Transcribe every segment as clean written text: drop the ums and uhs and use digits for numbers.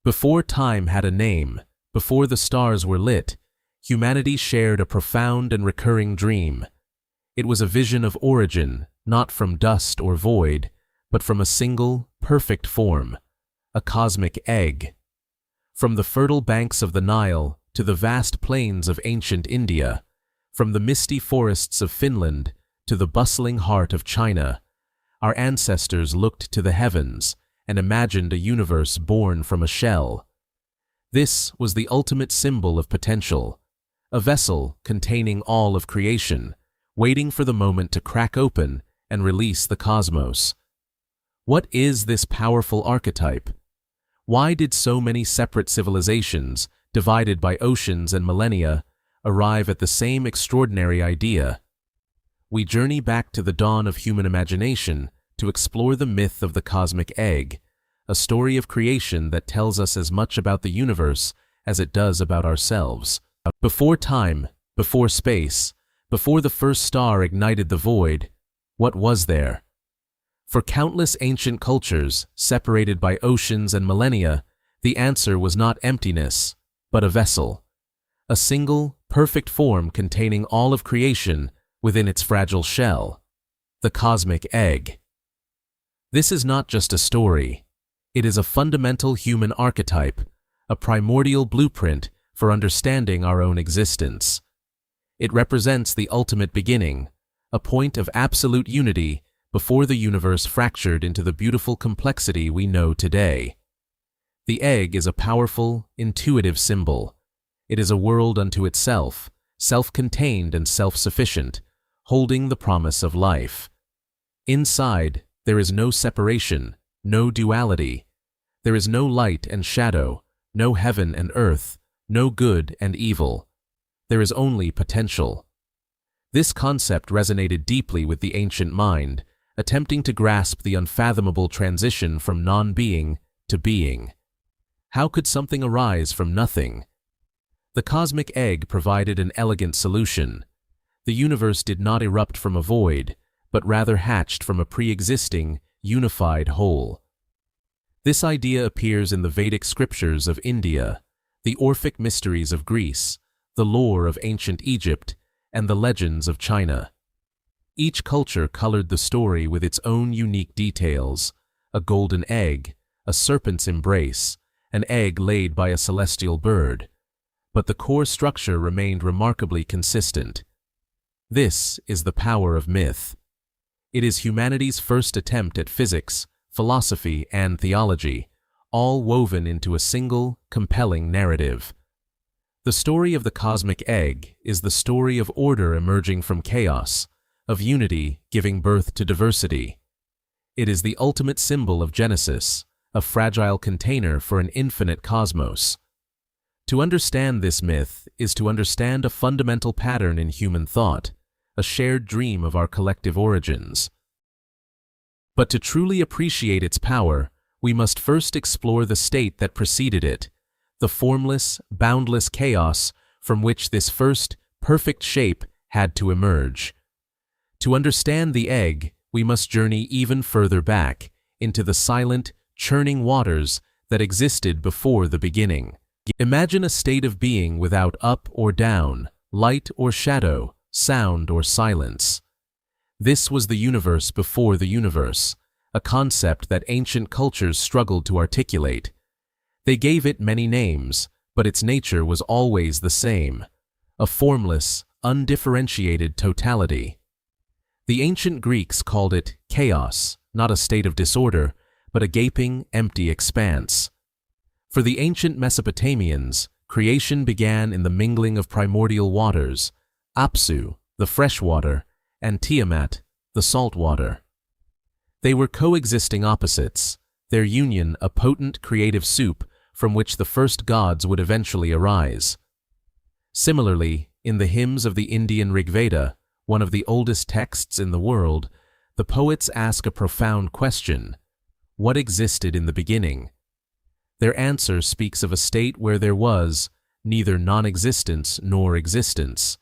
Before time had a name, before the stars were lit, humanity shared a profound and recurring dream. It was a vision of origin, not from dust or void, but from a single, perfect form, a cosmic egg. From the fertile banks of the Nile to the vast plains of ancient India, from the misty forests of Finland to the bustling heart of China, our ancestors looked to the heavens and imagined a universe born from a shell. This was the ultimate symbol of potential, a vessel containing all of creation, waiting for the moment to crack open and release the cosmos. What is this powerful archetype? Why did so many separate civilizations, divided by oceans and millennia, arrive at the same extraordinary idea? We journey back to the dawn of human imagination to explore the myth of the cosmic egg, a story of creation that tells us as much about the universe as it does about ourselves. Before time, before space, before the first star ignited the void, what was there? For countless ancient cultures, separated by oceans and millennia, the answer was not emptiness, but a vessel. A single, perfect form containing all of creation within its fragile shell, the cosmic egg. This is not just a story. It is a fundamental human archetype, a primordial blueprint for understanding our own existence. It represents the ultimate beginning, a point of absolute unity before the universe fractured into the beautiful complexity we know today. The egg is a powerful, intuitive symbol. It is a world unto itself, self-contained and self-sufficient, holding the promise of life. Inside, there is no separation, no duality. There is no light and shadow, no heaven and earth, no good and evil. There is only potential. This concept resonated deeply with the ancient mind, attempting to grasp the unfathomable transition from non-being to being. How could something arise from nothing? The cosmic egg provided an elegant solution. The universe did not erupt from a void, but rather hatched from a pre-existing, unified whole. This idea appears in the Vedic scriptures of India, the Orphic mysteries of Greece, the lore of ancient Egypt, and the legends of China. Each culture colored the story with its own unique details: a golden egg, a serpent's embrace, an egg laid by a celestial bird. But the core structure remained remarkably consistent. This is the power of myth. It is humanity's first attempt at physics, philosophy, and theology, all woven into a single, compelling narrative. The story of the cosmic egg is the story of order emerging from chaos, of unity giving birth to diversity. It is the ultimate symbol of Genesis, a fragile container for an infinite cosmos. To understand this myth is to understand a fundamental pattern in human thought, a shared dream of our collective origins. But to truly appreciate its power, we must first explore the state that preceded it, the formless, boundless chaos from which this first, perfect shape had to emerge. To understand the egg, we must journey even further back, into the silent, churning waters that existed before the beginning. Imagine a state of being without up or down, light or shadow, sound or silence. This was the universe before the universe, a concept that ancient cultures struggled to articulate. They gave it many names, but its nature was always the same: a formless, undifferentiated totality. The ancient Greeks called it chaos, not a state of disorder, but a gaping, empty expanse. For the ancient Mesopotamians, creation began in the mingling of primordial waters, Apsu, the fresh water, and Tiamat, the salt water. They were coexisting opposites, their union a potent creative soup from which the first gods would eventually arise. Similarly, in the hymns of the Indian Rigveda, one of the oldest texts in the world, the poets ask a profound question: what existed in the beginning? Their answer speaks of a state where there was neither non-existence nor existence,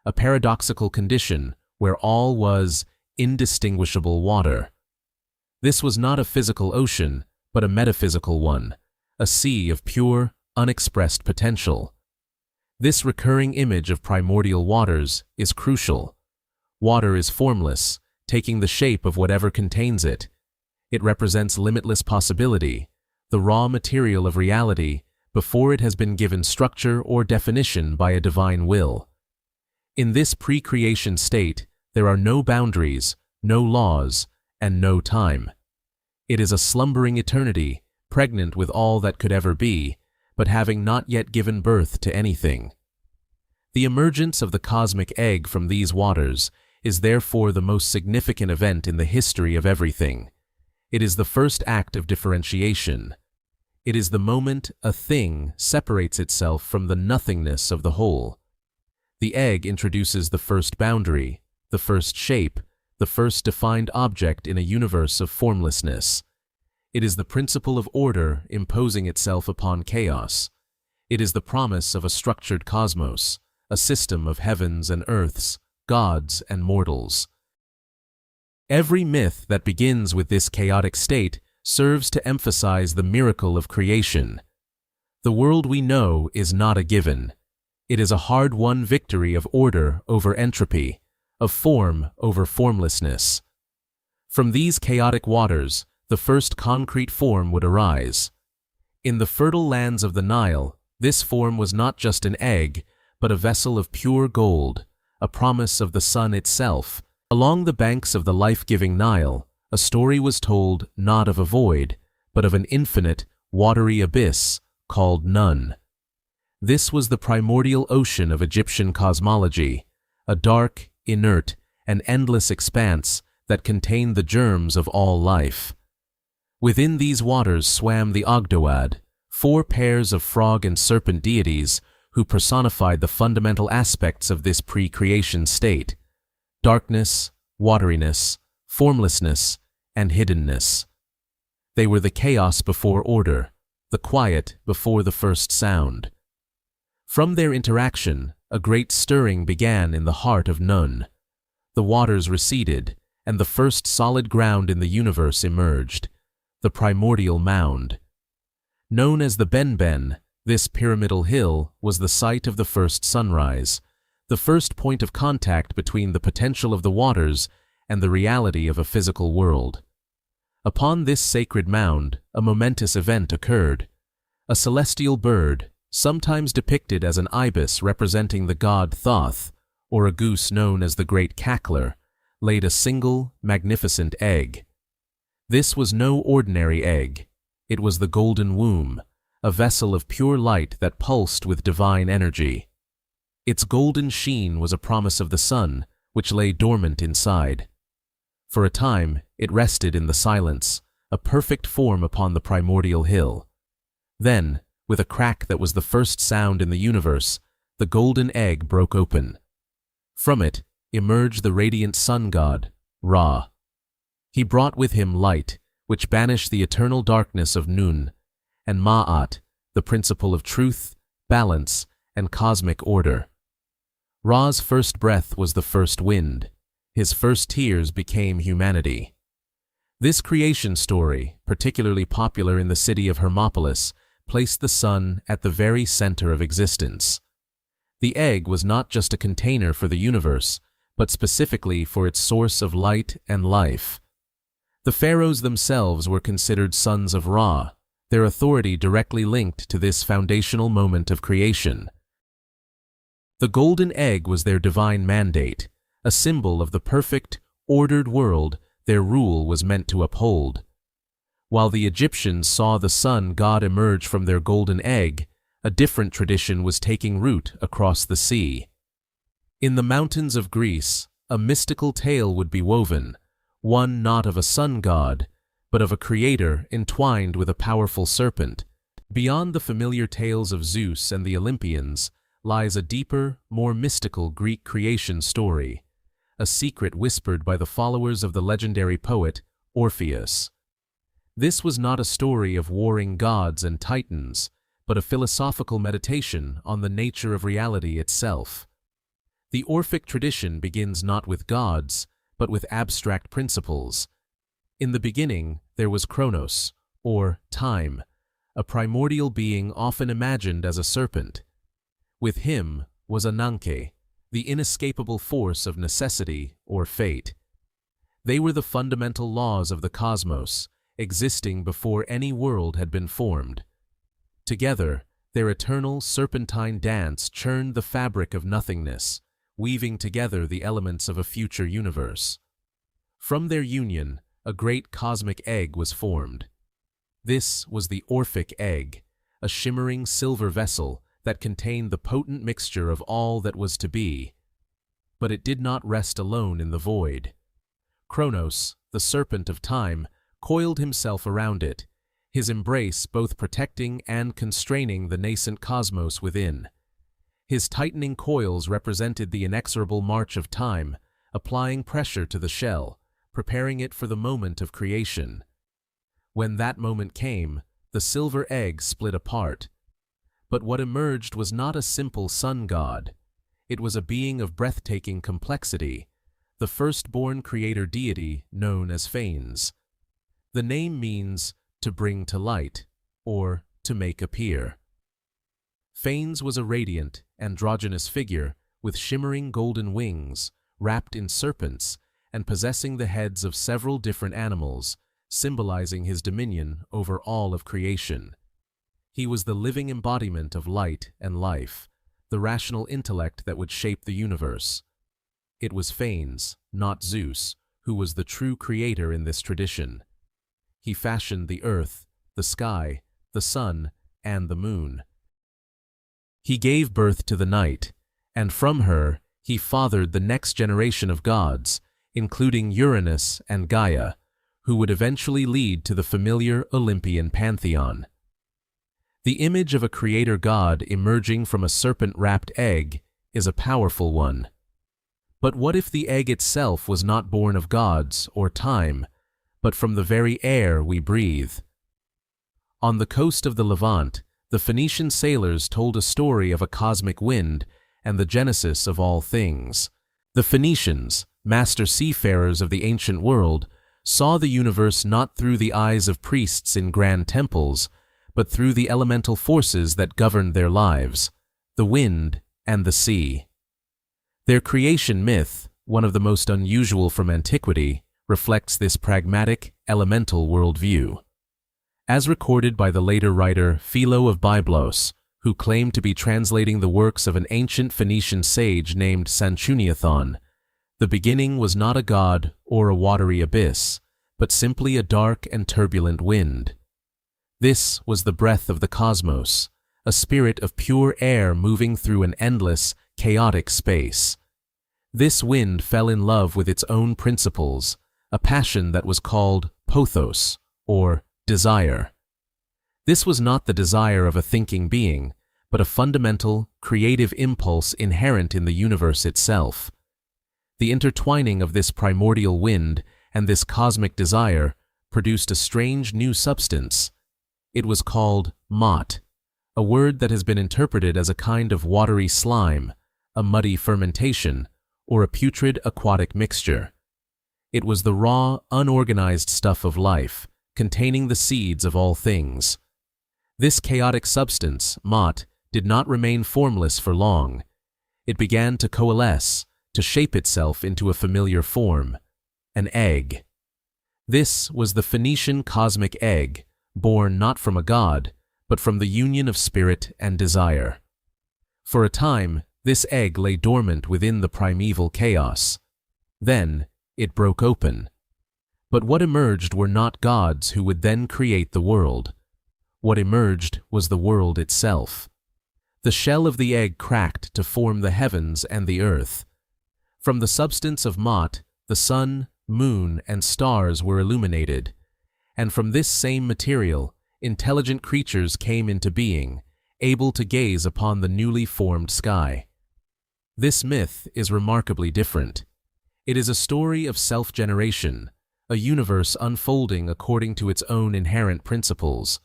a paradoxical condition where all was indistinguishable water. This was not a physical ocean, but a metaphysical one, a sea of pure, unexpressed potential. This recurring image of primordial waters is crucial. Water is formless, taking the shape of whatever contains it. It represents limitless possibility, the raw material of reality before it has been given structure or definition by a divine will. In this pre-creation state, there are no boundaries, no laws, and no time. It is a slumbering eternity, pregnant with all that could ever be, but having not yet given birth to anything. The emergence of the cosmic egg from these waters is therefore the most significant event in the history of everything. It is the first act of differentiation. It is the moment a thing separates itself from the nothingness of the whole. The egg introduces the first boundary, the first shape, the first defined object in a universe of formlessness. It is the principle of order imposing itself upon chaos. It is the promise of a structured cosmos, a system of heavens and earths, gods and mortals. Every myth that begins with this chaotic state serves to emphasize the miracle of creation. The world we know is not a given. It is a hard-won victory of order over entropy, of form over formlessness. From these chaotic waters, the first concrete form would arise. In the fertile lands of the Nile, this form was not just an egg, but a vessel of pure gold, a promise of the sun itself. Along the banks of the life-giving Nile, a story was told not of a void, but of an infinite, watery abyss called Nun. This was the primordial ocean of Egyptian cosmology, a dark, inert, and endless expanse that contained the germs of all life. Within these waters swam the Ogdoad, 4 pairs of frog and serpent deities who personified the fundamental aspects of this pre-creation state: darkness, wateriness, formlessness, and hiddenness. They were the chaos before order, the quiet before the first sound. From their interaction, a great stirring began in the heart of Nun. The waters receded, and the first solid ground in the universe emerged, the primordial mound. Known as the Benben, this pyramidal hill was the site of the first sunrise, the first point of contact between the potential of the waters and the reality of a physical world. Upon this sacred mound, a momentous event occurred. A celestial bird, sometimes depicted as an ibis representing the god Thoth, or a goose known as the Great Cackler, laid a single, magnificent egg. This was no ordinary egg. It was the golden womb, a vessel of pure light that pulsed with divine energy. Its golden sheen was a promise of the sun, which lay dormant inside. For a time, it rested in the silence, a perfect form upon the primordial hill. Then, with a crack that was the first sound in the universe, the golden egg broke open. From it emerged the radiant sun god, Ra. He brought with him light, which banished the eternal darkness of Nun, and Ma'at, the principle of truth, balance, and cosmic order. Ra's first breath was the first wind. His first tears became humanity. This creation story, particularly popular in the city of Hermopolis, placed the sun at the very center of existence. The egg was not just a container for the universe, but specifically for its source of light and life. The pharaohs themselves were considered sons of Ra, their authority directly linked to this foundational moment of creation. The golden egg was their divine mandate, a symbol of the perfect, ordered world their rule was meant to uphold. While the Egyptians saw the sun god emerge from their golden egg, a different tradition was taking root across the sea. In the mountains of Greece, a mystical tale would be woven, one not of a sun god, but of a creator entwined with a powerful serpent. Beyond the familiar tales of Zeus and the Olympians lies a deeper, more mystical Greek creation story, a secret whispered by the followers of the legendary poet Orpheus. This was not a story of warring gods and titans, but a philosophical meditation on the nature of reality itself. The Orphic tradition begins not with gods, but with abstract principles. In the beginning, there was Chronos, or time, a primordial being often imagined as a serpent. With him was Ananke, the inescapable force of necessity or fate. They were the fundamental laws of the cosmos, existing before any world had been formed. Together, their eternal serpentine dance churned the fabric of nothingness, weaving together the elements of a future universe. From their union, a great cosmic egg was formed. This was the Orphic Egg, a shimmering silver vessel that contained the potent mixture of all that was to be. But it did not rest alone in the void. Kronos, the serpent of time, coiled himself around it, his embrace both protecting and constraining the nascent cosmos within. His tightening coils represented the inexorable march of time, applying pressure to the shell, preparing it for the moment of creation. When that moment came, the silver egg split apart. But what emerged was not a simple sun god. It was a being of breathtaking complexity, the firstborn creator deity known as Phanes. The name means to bring to light, or to make appear. Phanes was a radiant, androgynous figure with shimmering golden wings, wrapped in serpents, and possessing the heads of several different animals, symbolizing his dominion over all of creation. He was the living embodiment of light and life, the rational intellect that would shape the universe. It was Phanes, not Zeus, who was the true creator in this tradition. He fashioned the earth, the sky, the sun, and the moon. He gave birth to the night, and from her he fathered the next generation of gods, including Uranus and Gaia, who would eventually lead to the familiar Olympian pantheon. The image of a creator god emerging from a serpent-wrapped egg is a powerful one. But what if the egg itself was not born of gods or time, but from the very air we breathe? On the coast of the Levant, the Phoenician sailors told a story of a cosmic wind and the genesis of all things. The Phoenicians, master seafarers of the ancient world, saw the universe not through the eyes of priests in grand temples, but through the elemental forces that governed their lives, the wind and the sea. Their creation myth, one of the most unusual from antiquity, reflects this pragmatic, elemental worldview. As recorded by the later writer Philo of Byblos, who claimed to be translating the works of an ancient Phoenician sage named Sanchuniathon, the beginning was not a god or a watery abyss, but simply a dark and turbulent wind. This was the breath of the cosmos, a spirit of pure air moving through an endless, chaotic space. This wind fell in love with its own principles, a passion that was called pothos, or desire. This was not the desire of a thinking being, but a fundamental, creative impulse inherent in the universe itself. The intertwining of this primordial wind and this cosmic desire produced a strange new substance. It was called mot, a word that has been interpreted as a kind of watery slime, a muddy fermentation, or a putrid aquatic mixture. It was the raw, unorganized stuff of life, containing the seeds of all things. This chaotic substance, mot, did not remain formless for long. It began to coalesce, to shape itself into a familiar form, an egg. This was the Phoenician cosmic egg, born not from a god, but from the union of spirit and desire. For a time, this egg lay dormant within the primeval chaos. Then, it broke open. But what emerged were not gods who would then create the world. What emerged was the world itself. The shell of the egg cracked to form the heavens and the earth. From the substance of mot, the sun, moon, and stars were illuminated, and from this same material, intelligent creatures came into being, able to gaze upon the newly formed sky. This myth is remarkably different. It is a story of self-generation, a universe unfolding according to its own inherent principles.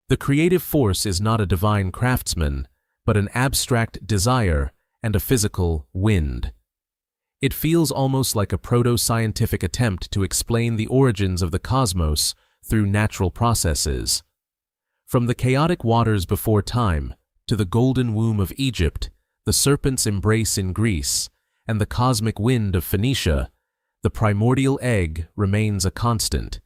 The creative force is not a divine craftsman, but an abstract desire and a physical wind. It feels almost like a proto-scientific attempt to explain the origins of the cosmos through natural processes. From the chaotic waters before time to the golden womb of Egypt, the serpent's embrace in Greece, and the cosmic wind of Phoenicia, the primordial egg remains a constant.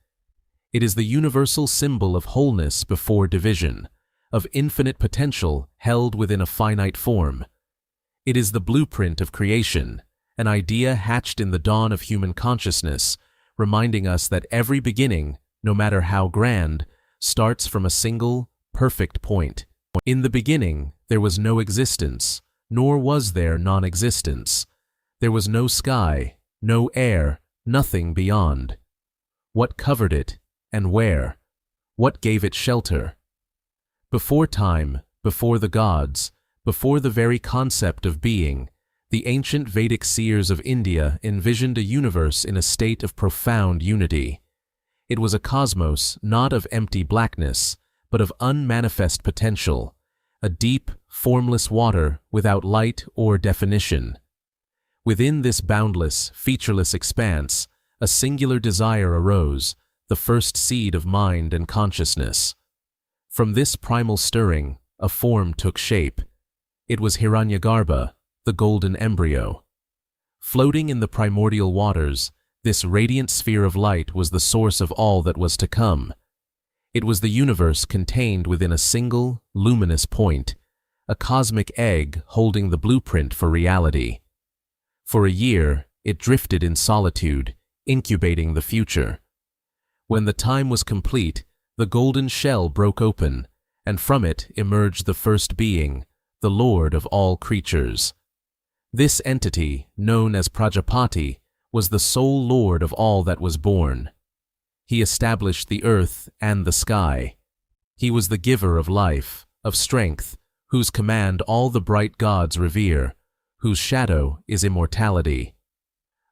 It is the universal symbol of wholeness before division, of infinite potential held within a finite form. It is the blueprint of creation, an idea hatched in the dawn of human consciousness, reminding us that every beginning, no matter how grand, starts from a single, perfect point. In the beginning, there was no existence, nor was there non-existence. There was no sky, no air, nothing beyond. What covered it, and where? What gave it shelter? Before time, before the gods, before the very concept of being, the ancient Vedic seers of India envisioned a universe in a state of profound unity. It was a cosmos not of empty blackness, but of unmanifest potential, a deep, formless water without light or definition. Within this boundless, featureless expanse, a singular desire arose, the first seed of mind and consciousness. From this primal stirring, a form took shape. It was Hiranyagarbha, the golden embryo. Floating in the primordial waters, this radiant sphere of light was the source of all that was to come. It was the universe contained within a single, luminous point, a cosmic egg holding the blueprint for reality. For a year, it drifted in solitude, incubating the future. When the time was complete, the golden shell broke open, and from it emerged the first being, the Lord of all creatures. This entity, known as Prajapati, was the sole lord of all that was born. He established the earth and the sky. He was the giver of life, of strength, whose command all the bright gods revere, whose shadow is immortality.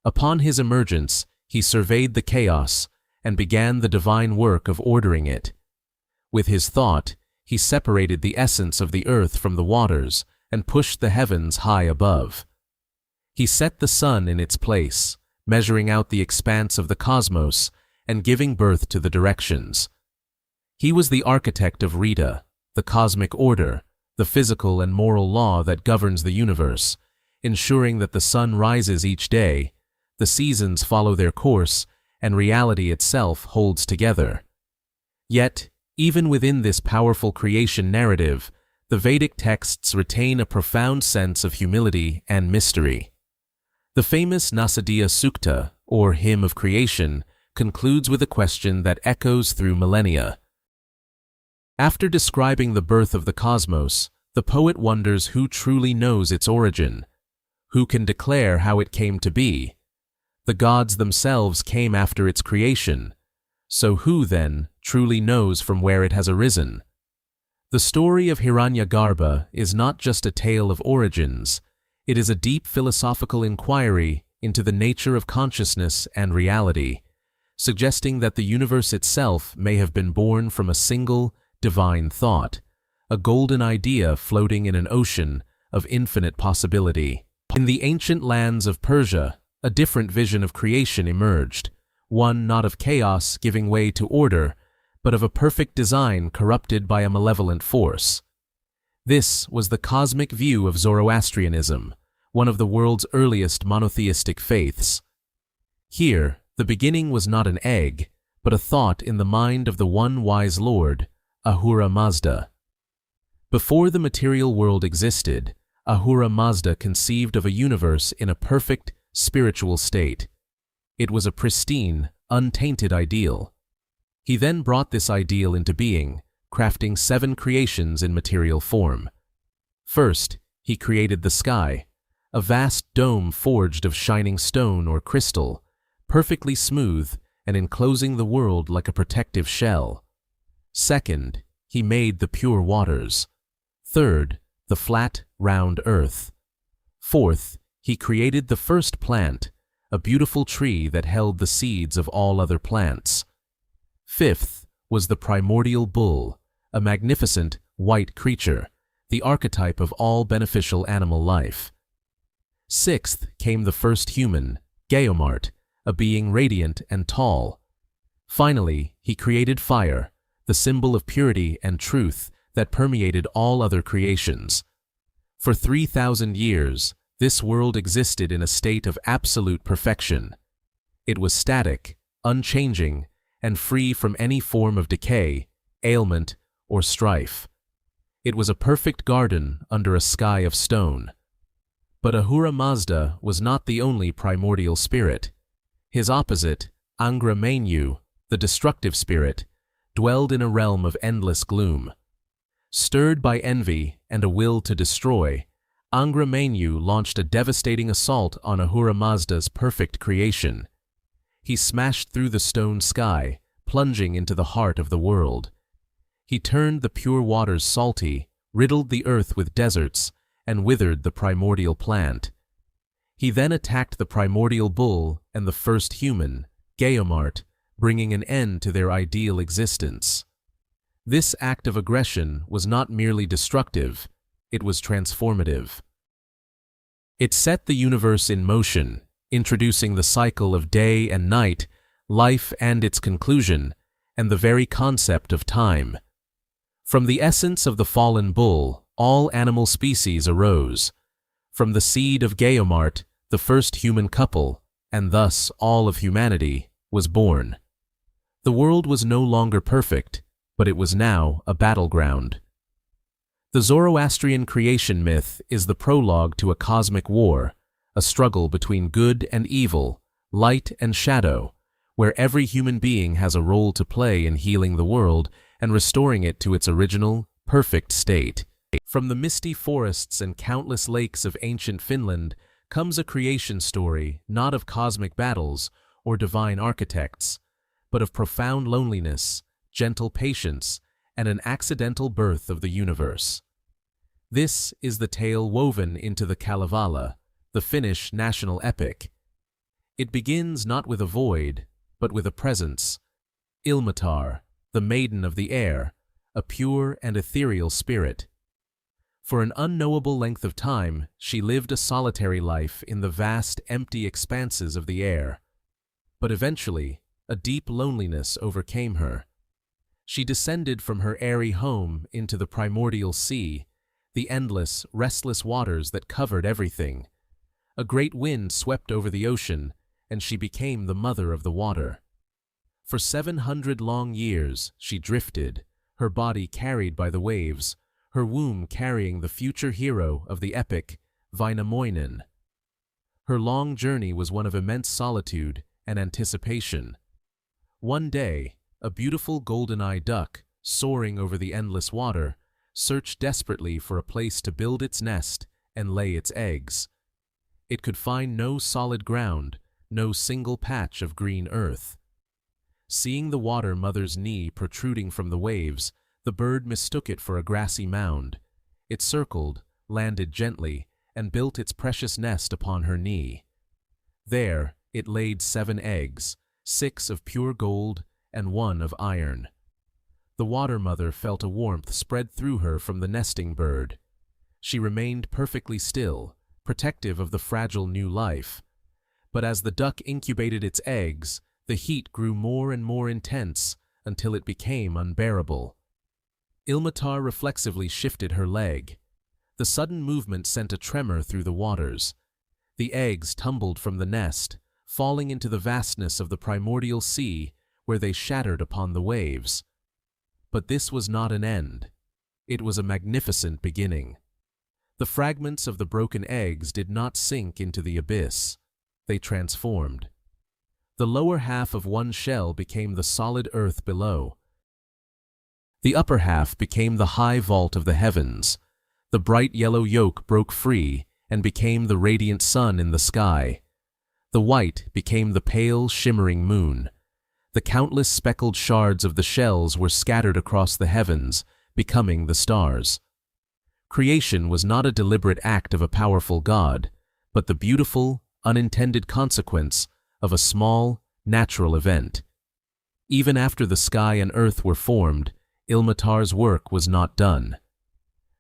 Upon his emergence, he surveyed the chaos and began the divine work of ordering it. With his thought, he separated the essence of the earth from the waters and pushed the heavens high above. He set the sun in its place, measuring out the expanse of the cosmos and giving birth to the directions. He was the architect of Rita, the cosmic order, the physical and moral law that governs the universe, ensuring that the sun rises each day, the seasons follow their course, and reality itself holds together. Yet, even within this powerful creation narrative, the Vedic texts retain a profound sense of humility and mystery. The famous Nasadiya Sukta, or Hymn of Creation, concludes with a question that echoes through millennia. After describing the birth of the cosmos, the poet wonders who truly knows its origin. Who can declare how it came to be? The gods themselves came after its creation. So who, then, truly knows from where it has arisen? The story of Hiranyagarbha is not just a tale of origins. It is a deep philosophical inquiry into the nature of consciousness and reality, suggesting that the universe itself may have been born from a single, divine thought, a golden idea floating in an ocean of infinite possibility. In the ancient lands of Persia, a different vision of creation emerged, one not of chaos giving way to order, but of a perfect design corrupted by a malevolent force. This was the cosmic view of Zoroastrianism, one of the world's earliest monotheistic faiths. Here, the beginning was not an egg, but a thought in the mind of the one wise Lord, Ahura Mazda. Before the material world existed, Ahura Mazda conceived of a universe in a perfect, spiritual state. It was a pristine, untainted ideal. He then brought this ideal into being, crafting 7 creations in material form. First, he created the sky, a vast dome forged of shining stone or crystal, perfectly smooth and enclosing the world like a protective shell. Second, he made the pure waters. Third, the flat, round earth. Fourth, he created the first plant, a beautiful tree that held the seeds of all other plants. Fifth was the primordial bull, a magnificent, white creature, the archetype of all beneficial animal life. Sixth came the first human, Geomart, a being radiant and tall. Finally, he created fire, the symbol of purity and truth that permeated all other creations. For 3,000 years, this world existed in a state of absolute perfection. It was static, unchanging, and free from any form of decay, ailment, or strife. It was a perfect garden under a sky of stone. But Ahura Mazda was not the only primordial spirit. His opposite, Angra Mainyu, the destructive spirit, dwelled in a realm of endless gloom. Stirred by envy and a will to destroy, Angra Mainyu launched a devastating assault on Ahura Mazda's perfect creation. He smashed through the stone sky, plunging into the heart of the world. He turned the pure waters salty, riddled the earth with deserts, and withered the primordial plant. He then attacked the primordial bull and the first human, Geomart, bringing an end to their ideal existence. This act of aggression was not merely destructive, it was transformative. It set the universe in motion, introducing the cycle of day and night, life and its conclusion, and the very concept of time. From the essence of the fallen bull, all animal species arose. From the seed of Geomart, the first human couple, and thus all of humanity, was born. The world was no longer perfect, but it was now a battleground. The Zoroastrian creation myth is the prologue to a cosmic war, a struggle between good and evil, light and shadow, where every human being has a role to play in healing the world and restoring it to its original, perfect state. From the misty forests and countless lakes of ancient Finland comes a creation story not of cosmic battles or divine architects, but of profound loneliness, gentle patience, and an accidental birth of the universe. This is the tale woven into the Kalevala, the Finnish national epic. It begins not with a void, but with a presence. Ilmatar, the maiden of the air, a pure and ethereal spirit. For an unknowable length of time, she lived a solitary life in the vast, empty expanses of the air. But eventually, a deep loneliness overcame her. She descended from her airy home into the primordial sea, the endless, restless waters that covered everything. A great wind swept over the ocean, and she became the mother of the water. For 700 long years she drifted, her body carried by the waves, her womb carrying the future hero of the epic, Wainamoinen. Her long journey was one of immense solitude and anticipation. One day, a beautiful golden-eyed duck, soaring over the endless water, searched desperately for a place to build its nest and lay its eggs. It could find no solid ground, no single patch of green earth. Seeing the water mother's knee protruding from the waves, the bird mistook it for a grassy mound. It circled, landed gently, and built its precious nest upon her knee. There, it laid 7 eggs, 6 of pure gold and 1 of iron. The water mother felt a warmth spread through her from the nesting bird. She remained perfectly still, protective of the fragile new life. But as the duck incubated its eggs, the heat grew more and more intense until it became unbearable. Ilmatar reflexively shifted her leg. The sudden movement sent a tremor through the waters. The eggs tumbled from the nest, falling into the vastness of the primordial sea, where they shattered upon the waves. But this was not an end. It was a magnificent beginning. The fragments of the broken eggs did not sink into the abyss. They transformed. The lower half of one shell became the solid earth below. The upper half became the high vault of the heavens. The bright yellow yolk broke free and became the radiant sun in the sky. The white became the pale, shimmering moon. The countless speckled shards of the shells were scattered across the heavens, becoming the stars. Creation was not a deliberate act of a powerful god, but the beautiful, unintended consequence of a small, natural event. Even after the sky and earth were formed, Ilmatar's work was not done.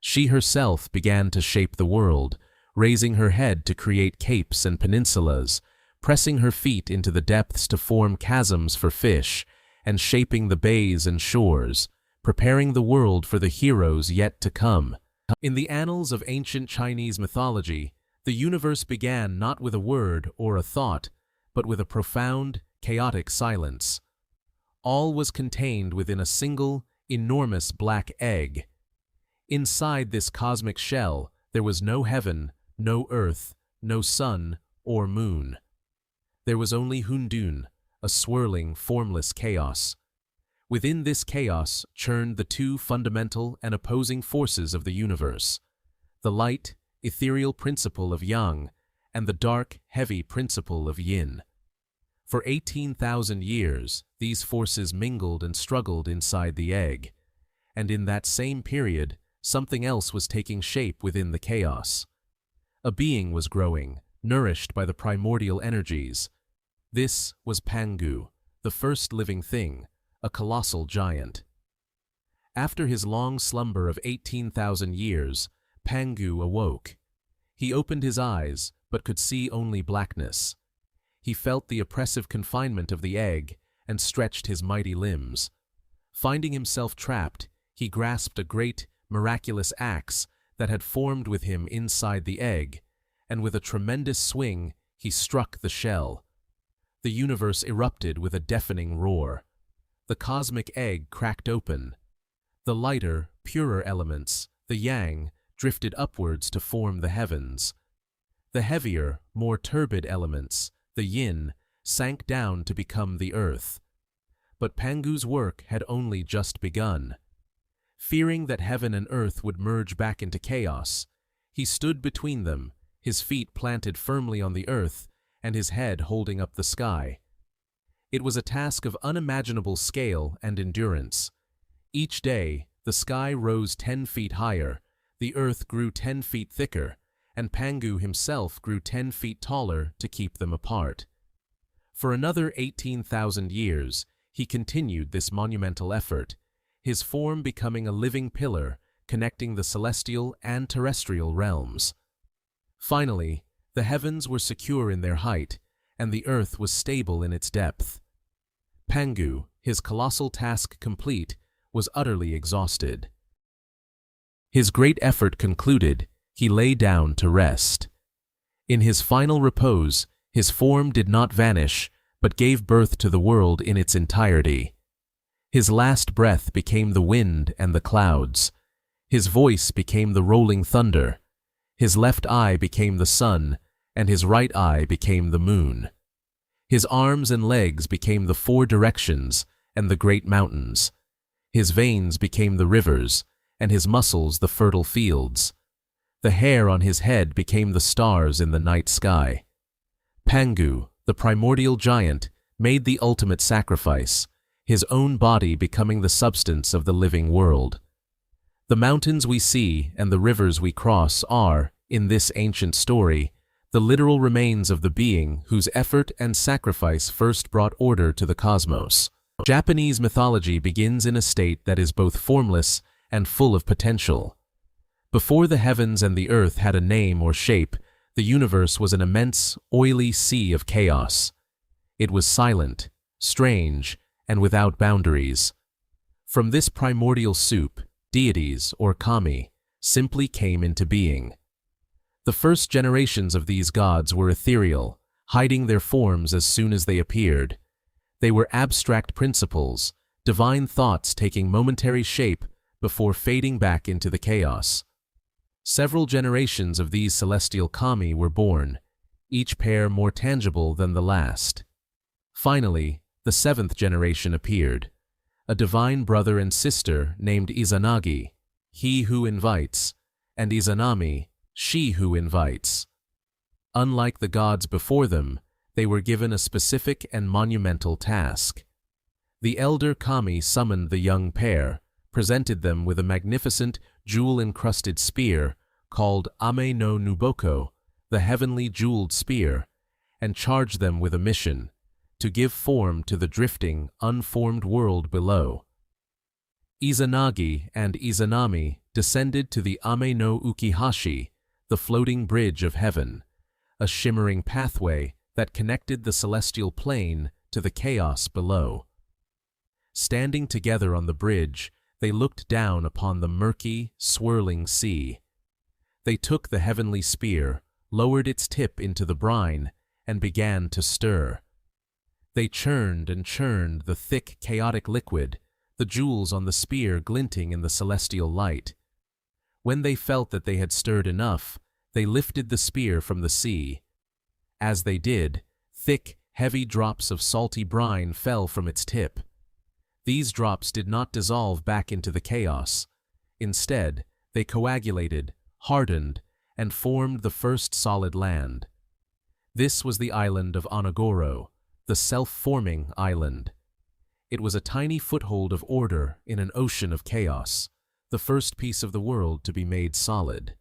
She herself began to shape the world, raising her head to create capes and peninsulas, pressing her feet into the depths to form chasms for fish, and shaping the bays and shores, preparing the world for the heroes yet to come. In the annals of ancient Chinese mythology, the universe began not with a word or a thought, but with a profound, chaotic silence. All was contained within a single, enormous black egg. Inside this cosmic shell, there was no heaven, no earth, no sun or moon. There was only Hundun, a swirling, formless chaos. Within this chaos churned the two fundamental and opposing forces of the universe, the light, ethereal principle of Yang and the dark, heavy principle of Yin. For 18,000 years, these forces mingled and struggled inside the egg, and in that same period, something else was taking shape within the chaos. A being was growing, nourished by the primordial energies. This was Pangu, the first living thing, a colossal giant. After his long slumber of 18,000 years, Pangu awoke. He opened his eyes, but could see only blackness. He felt the oppressive confinement of the egg and stretched his mighty limbs. Finding himself trapped, he grasped a great, miraculous axe that had formed with him inside the egg, and with a tremendous swing, he struck the shell. The universe erupted with a deafening roar. The cosmic egg cracked open. The lighter, purer elements, the Yang, drifted upwards to form the heavens. The heavier, more turbid elements, the Yin, sank down to become the earth. But Pangu's work had only just begun. Fearing that heaven and earth would merge back into chaos, he stood between them, his feet planted firmly on the earth and his head holding up the sky. It was a task of unimaginable scale and endurance. Each day, the sky rose 10 feet higher, the earth grew 10 feet thicker, and Pangu himself grew 10 feet taller to keep them apart. For another 18,000 years, he continued this monumental effort, his form becoming a living pillar connecting the celestial and terrestrial realms. Finally, the heavens were secure in their height, and the earth was stable in its depth. Pangu, his colossal task complete, was utterly exhausted. His great effort concluded, he lay down to rest. In his final repose, his form did not vanish, but gave birth to the world in its entirety. His last breath became the wind and the clouds. His voice became the rolling thunder. His left eye became the sun, and his right eye became the moon. His arms and legs became the four directions and the great mountains. His veins became the rivers, and his muscles the fertile fields. The hair on his head became the stars in the night sky. Pangu, the primordial giant, made the ultimate sacrifice, his own body becoming the substance of the living world. The mountains we see and the rivers we cross are, in this ancient story, the literal remains of the being whose effort and sacrifice first brought order to the cosmos. Japanese mythology begins in a state that is both formless and full of potential. Before the heavens and the earth had a name or shape, the universe was an immense, oily sea of chaos. It was silent, strange, and without boundaries. From this primordial soup, deities, or kami, simply came into being. The first generations of these gods were ethereal, hiding their forms as soon as they appeared. They were abstract principles, divine thoughts taking momentary shape before fading back into the chaos. Several generations of these celestial kami were born, each pair more tangible than the last. Finally, the seventh generation appeared, a divine brother and sister named Izanagi, he who invites, and Izanami, she who invites. Unlike the gods before them, they were given a specific and monumental task. The elder kami summoned the young pair, presented them with a magnificent, jewel-encrusted spear called Ame no Nuboko, the heavenly jeweled spear, and charged them with a mission, to give form to the drifting, unformed world below. Izanagi and Izanami descended to the Ame no Ukihashi, the floating bridge of heaven, a shimmering pathway that connected the celestial plane to the chaos below. Standing together on the bridge, they looked down upon the murky, swirling sea. They took the heavenly spear, lowered its tip into the brine, and began to stir. They churned and churned the thick, chaotic liquid, the jewels on the spear glinting in the celestial light. When they felt that they had stirred enough, they lifted the spear from the sea. As they did, thick, heavy drops of salty brine fell from its tip. These drops did not dissolve back into the chaos. Instead, they coagulated, hardened, and formed the first solid land. This was the island of Onogoro, the self-forming island. It was a tiny foothold of order in an ocean of chaos, the first piece of the world to be made solid.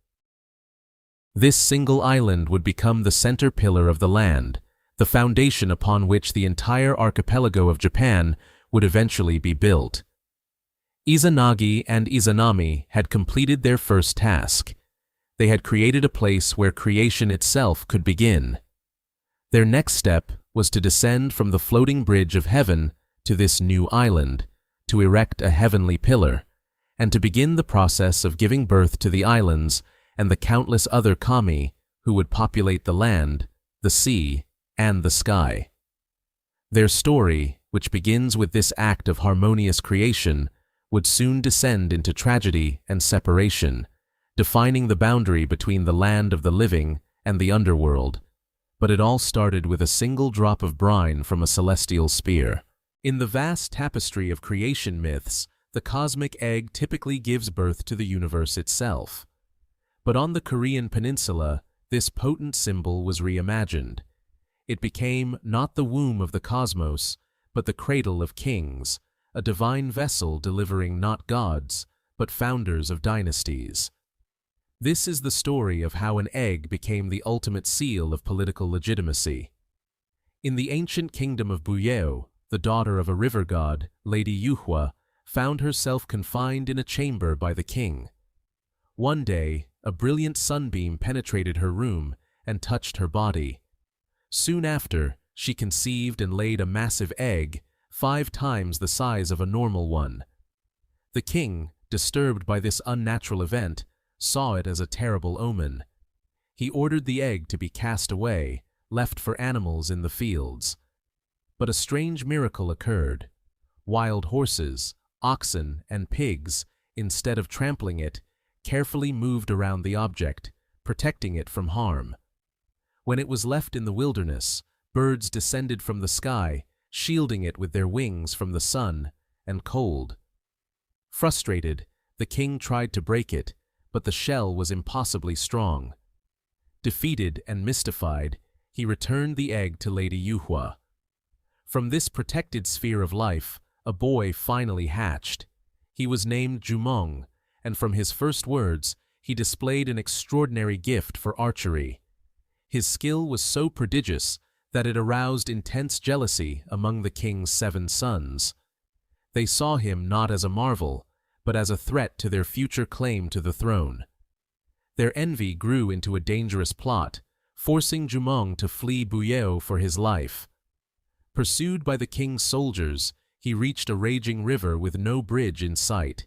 This single island would become the center pillar of the land, the foundation upon which the entire archipelago of Japan would eventually be built. Izanagi and Izanami had completed their first task. They had created a place where creation itself could begin. Their next step was to descend from the floating bridge of heaven to this new island, to erect a heavenly pillar, and to begin the process of giving birth to the islands and the countless other kami who would populate the land, the sea, and the sky. Their story, which begins with this act of harmonious creation, would soon descend into tragedy and separation, defining the boundary between the land of the living and the underworld. But it all started with a single drop of brine from a celestial spear. In the vast tapestry of creation myths, the cosmic egg typically gives birth to the universe itself. But on the Korean peninsula, this potent symbol was reimagined. It became not the womb of the cosmos, but the cradle of kings, a divine vessel delivering not gods, but founders of dynasties. This is the story of how an egg became the ultimate seal of political legitimacy. In the ancient kingdom of Buyeo, the daughter of a river god, Lady Yuhua, found herself confined in a chamber by the king. One day, a brilliant sunbeam penetrated her room and touched her body. Soon after, she conceived and laid a massive egg, 5 times the size of a normal one. The king, disturbed by this unnatural event, saw it as a terrible omen. He ordered the egg to be cast away, left for animals in the fields. But a strange miracle occurred. Wild horses, oxen, and pigs, instead of trampling it, carefully moved around the object, protecting it from harm. When it was left in the wilderness, birds descended from the sky, shielding it with their wings from the sun and cold. Frustrated, the king tried to break it, but the shell was impossibly strong. Defeated and mystified, he returned the egg to Lady Yuhua. From this protected sphere of life, a boy finally hatched. He was named Jumong, and from his first words, he displayed an extraordinary gift for archery. His skill was so prodigious that it aroused intense jealousy among the king's 7 sons. They saw him not as a marvel, but as a threat to their future claim to the throne. Their envy grew into a dangerous plot, forcing Jumong to flee Buyeo for his life. Pursued by the king's soldiers, he reached a raging river with no bridge in sight.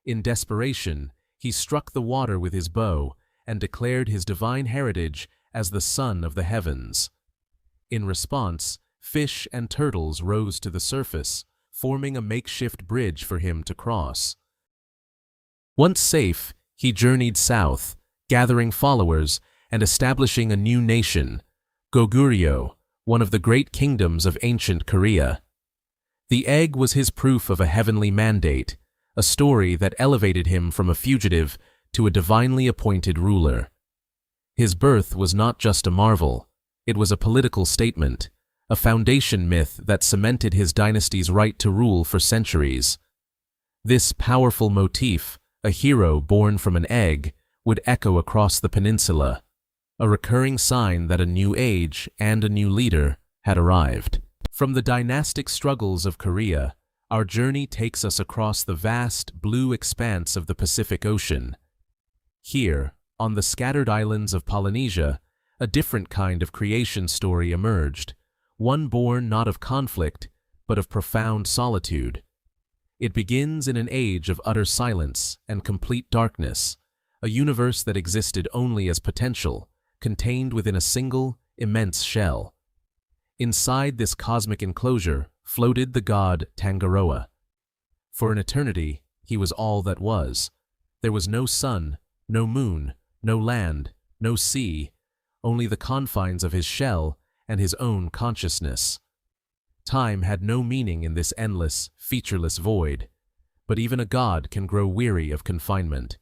In desperation, he struck the water with his bow and declared his divine heritage as the son of the heavens. In response, fish and turtles rose to the surface, forming a makeshift bridge for him to cross. Once safe, he journeyed south, gathering followers and establishing a new nation, Goguryeo, one of the great kingdoms of ancient Korea. The egg was his proof of a heavenly mandate, a story that elevated him from a fugitive to a divinely appointed ruler. His birth was not just a marvel, it was a political statement, a foundation myth that cemented his dynasty's right to rule for centuries. This powerful motif, a hero born from an egg, would echo across the peninsula, a recurring sign that a new age and a new leader had arrived. From the dynastic struggles of Korea, our journey takes us across the vast, blue expanse of the Pacific Ocean. Here, on the scattered islands of Polynesia, a different kind of creation story emerged, one born not of conflict, but of profound solitude. It begins in an age of utter silence and complete darkness, a universe that existed only as potential, contained within a single, immense shell. Inside this cosmic enclosure floated the god Tangaroa. For an eternity, he was all that was. There was no sun, no moon, no land, no sea, only the confines of his shell and his own consciousness. Time had no meaning in this endless, featureless void, but even a god can grow weary of confinement.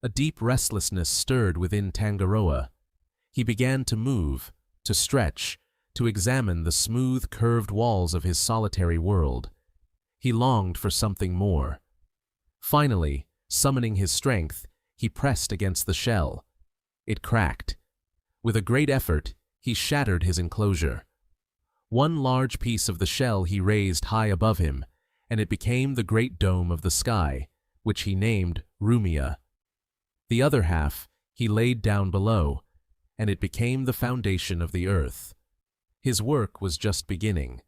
A deep restlessness stirred within Tangaroa. He began to move, to stretch, to examine the smooth, curved walls of his solitary world. He longed for something more. Finally, summoning his strength, he pressed against the shell. It cracked. With a great effort, he shattered his enclosure. One large piece of the shell he raised high above him, and it became the great dome of the sky, which he named Rumia. The other half he laid down below, and it became the foundation of the earth. His work was just beginning.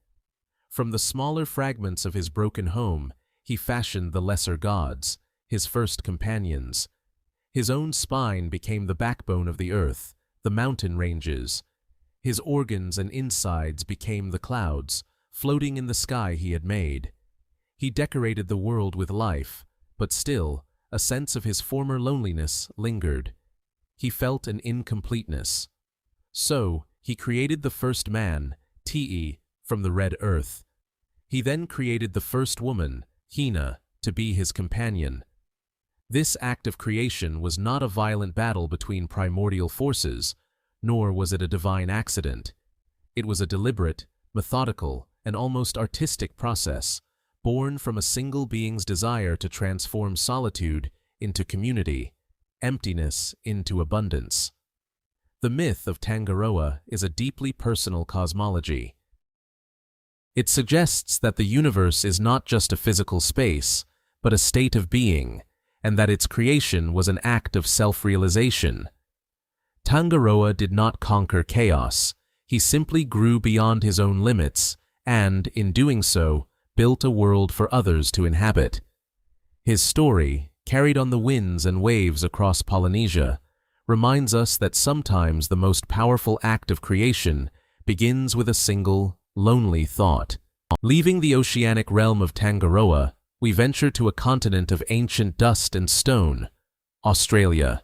From the smaller fragments of his broken home, he fashioned the lesser gods, his first companions. His own spine became the backbone of the earth, the mountain ranges. His organs and insides became the clouds, floating in the sky he had made. He decorated the world with life, but still, a sense of his former loneliness lingered. He felt an incompleteness. So, he created the first man, Te, from the red earth. He then created the first woman, Hina, to be his companion. This act of creation was not a violent battle between primordial forces, nor was it a divine accident. It was a deliberate, methodical, and almost artistic process, born from a single being's desire to transform solitude into community, emptiness into abundance. The myth of Tangaroa is a deeply personal cosmology. It suggests that the universe is not just a physical space, but a state of being, and that its creation was an act of self-realization. Tangaroa did not conquer chaos. He simply grew beyond his own limits and, in doing so, built a world for others to inhabit. His story, carried on the winds and waves across Polynesia, reminds us that sometimes the most powerful act of creation begins with a single, lonely thought. Leaving the oceanic realm of Tangaroa, we venture to a continent of ancient dust and stone, Australia.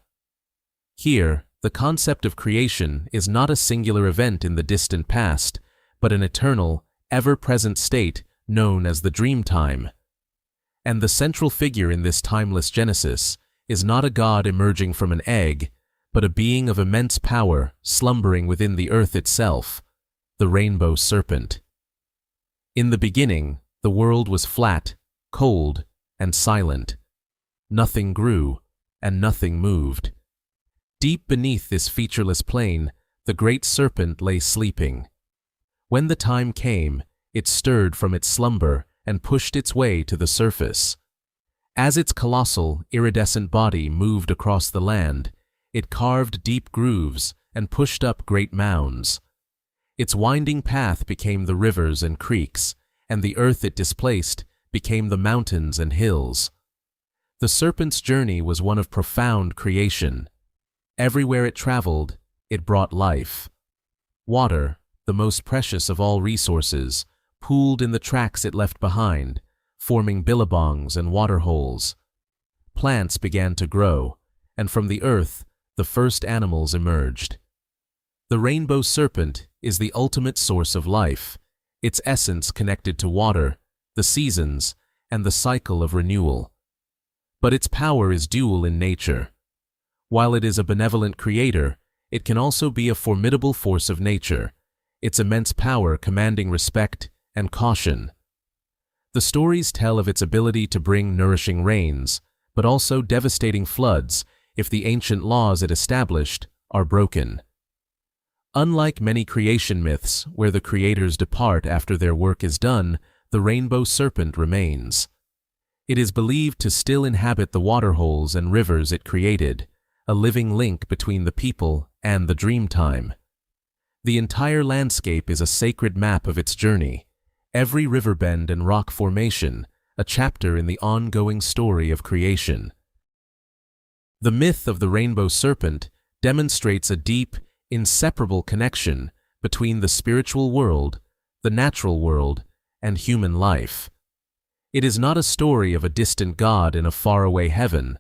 Here, the concept of creation is not a singular event in the distant past, but an eternal, ever-present state known as the dream time. And the central figure in this timeless genesis is not a god emerging from an egg, but a being of immense power slumbering within the earth itself, the rainbow serpent. In the beginning, the world was flat, cold, and silent. Nothing grew, and nothing moved. Deep beneath this featureless plain, the great serpent lay sleeping. When the time came, it stirred from its slumber and pushed its way to the surface. As its colossal, iridescent body moved across the land, it carved deep grooves and pushed up great mounds. Its winding path became the rivers and creeks, and the earth it displaced became the mountains and hills. The serpent's journey was one of profound creation. Everywhere it traveled, it brought life. Water, the most precious of all resources, pooled in the tracks it left behind, forming billabongs and waterholes. Plants began to grow, and from the earth, the first animals emerged. The rainbow serpent is the ultimate source of life, its essence connected to water, the seasons, and the cycle of renewal. But its power is dual in nature. While it is a benevolent creator, it can also be a formidable force of nature, its immense power commanding respect and caution. The stories tell of its ability to bring nourishing rains, but also devastating floods if the ancient laws it established are broken. Unlike many creation myths where the creators depart after their work is done, the rainbow serpent remains. It is believed to still inhabit the waterholes and rivers it created, a living link between the people and the dream time. The entire landscape is a sacred map of its journey. Every river bend and rock formation, a chapter in the ongoing story of creation. The myth of the rainbow serpent demonstrates a deep, inseparable connection between the spiritual world, the natural world, and human life. It is not a story of a distant god in a faraway heaven,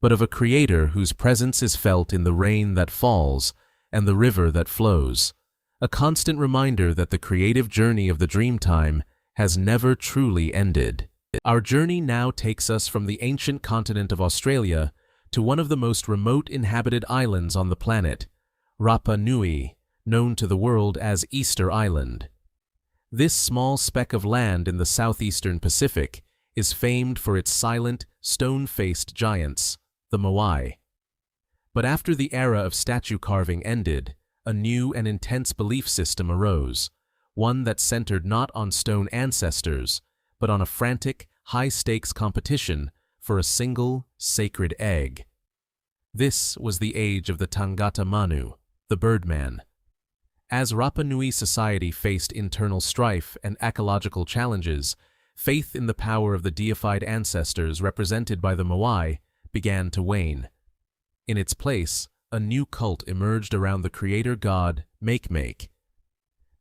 but of a creator whose presence is felt in the rain that falls and the river that flows, a constant reminder that the creative journey of the Dreamtime has never truly ended. Our journey now takes us from the ancient continent of Australia to one of the most remote inhabited islands on the planet, Rapa Nui, known to the world as Easter Island. This small speck of land in the southeastern Pacific is famed for its silent, stone-faced giants, the Moai. But after the era of statue carving ended, a new and intense belief system arose, one that centered not on stone ancestors, but on a frantic, high-stakes competition for a single, sacred egg. This was the age of the Tangata Manu, the Birdman. As Rapa Nui society faced internal strife and ecological challenges, faith in the power of the deified ancestors represented by the Moai began to wane. In its place, a new cult emerged around the creator god Makemake.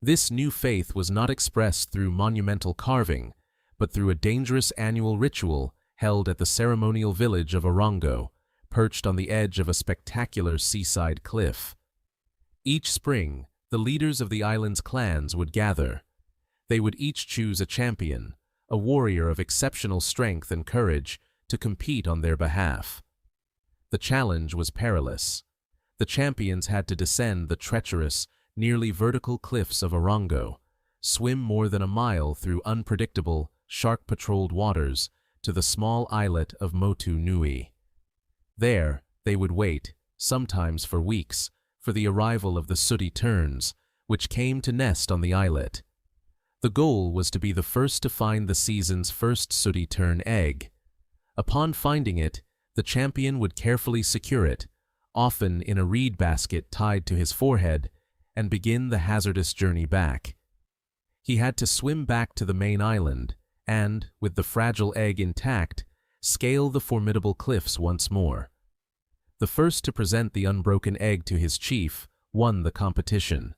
This new faith was not expressed through monumental carving, but through a dangerous annual ritual held at the ceremonial village of Orongo, perched on the edge of a spectacular seaside cliff. Each spring, the leaders of the island's clans would gather. They would each choose a champion, a warrior of exceptional strength and courage, to compete on their behalf. The challenge was perilous. The champions had to descend the treacherous, nearly vertical cliffs of Orongo, swim more than a mile through unpredictable, shark-patrolled waters to the small islet of Motu Nui. There, they would wait, sometimes for weeks, for the arrival of the sooty terns, which came to nest on the islet. The goal was to be the first to find the season's first sooty tern egg. Upon finding it, the champion would carefully secure it, often in a reed basket tied to his forehead, and begin the hazardous journey back. He had to swim back to the main island and, with the fragile egg intact, scale the formidable cliffs once more. The first to present the unbroken egg to his chief won the competition.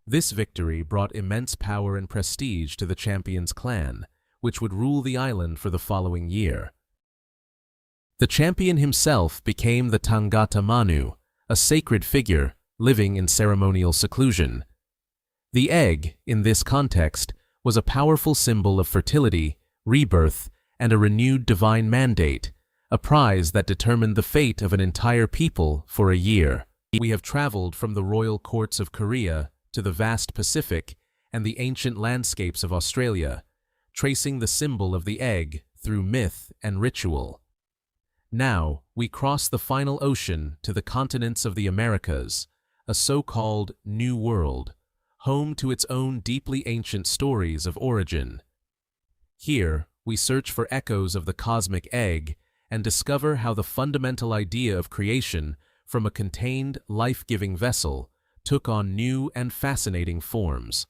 This victory brought immense power and prestige to the champion's clan, which would rule the island for the following year. The champion himself became the Tangata Manu, a sacred figure living in ceremonial seclusion. The egg, in this context, was a powerful symbol of fertility, rebirth, and a renewed divine mandate, a prize that determined the fate of an entire people for a year. We have traveled from the royal courts of Korea to the vast Pacific and the ancient landscapes of Australia, tracing the symbol of the egg through myth and ritual. Now, we cross the final ocean to the continents of the Americas, a so-called New World, home to its own deeply ancient stories of origin. Here, we search for echoes of the cosmic egg and discover how the fundamental idea of creation from a contained, life-giving vessel took on new and fascinating forms.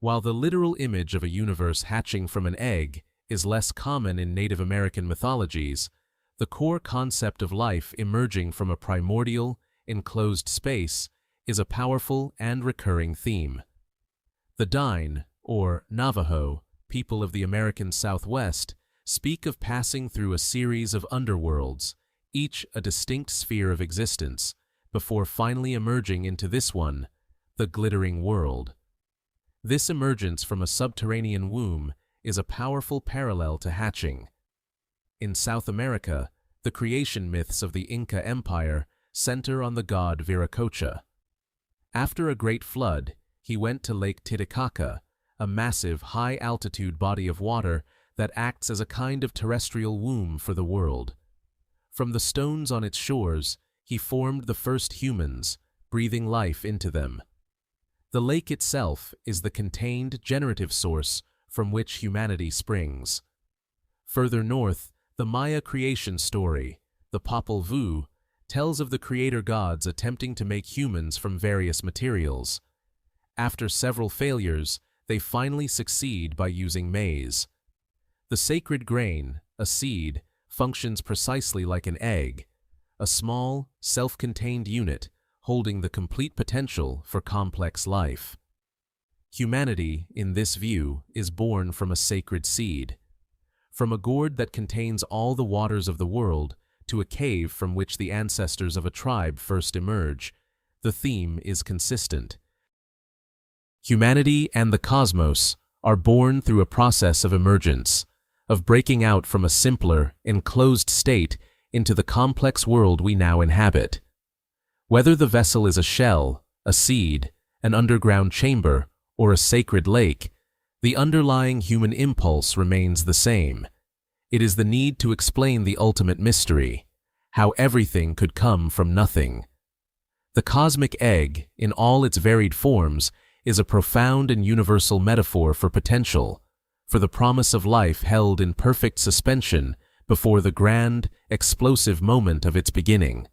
While the literal image of a universe hatching from an egg is less common in Native American mythologies, the core concept of life emerging from a primordial, enclosed space is a powerful and recurring theme. The Dine, or Navajo, people of the American Southwest, speak of passing through a series of underworlds, each a distinct sphere of existence, before finally emerging into this one, the glittering world. This emergence from a subterranean womb is a powerful parallel to hatching. In South America, the creation myths of the Inca Empire center on the god Viracocha. After a great flood, he went to Lake Titicaca, a massive, high-altitude body of water that acts as a kind of terrestrial womb for the world. From the stones on its shores, he formed the first humans, breathing life into them. The lake itself is the contained generative source from which humanity springs. Further north, the Maya creation story, the Popol Vuh, tells of the creator gods attempting to make humans from various materials. After several failures, they finally succeed by using maize. The sacred grain, a seed, functions precisely like an egg, a small, self-contained unit holding the complete potential for complex life. Humanity, in this view, is born from a sacred seed. From a gourd that contains all the waters of the world to a cave from which the ancestors of a tribe first emerge, the theme is consistent. Humanity and the cosmos are born through a process of emergence, of breaking out from a simpler, enclosed state into the complex world we now inhabit. Whether the vessel is a shell, a seed, an underground chamber, or a sacred lake, the underlying human impulse remains the same. It is the need to explain the ultimate mystery, how everything could come from nothing. The cosmic egg, in all its varied forms, is a profound and universal metaphor for potential, for the promise of life held in perfect suspension before the grand, explosive moment of its beginning.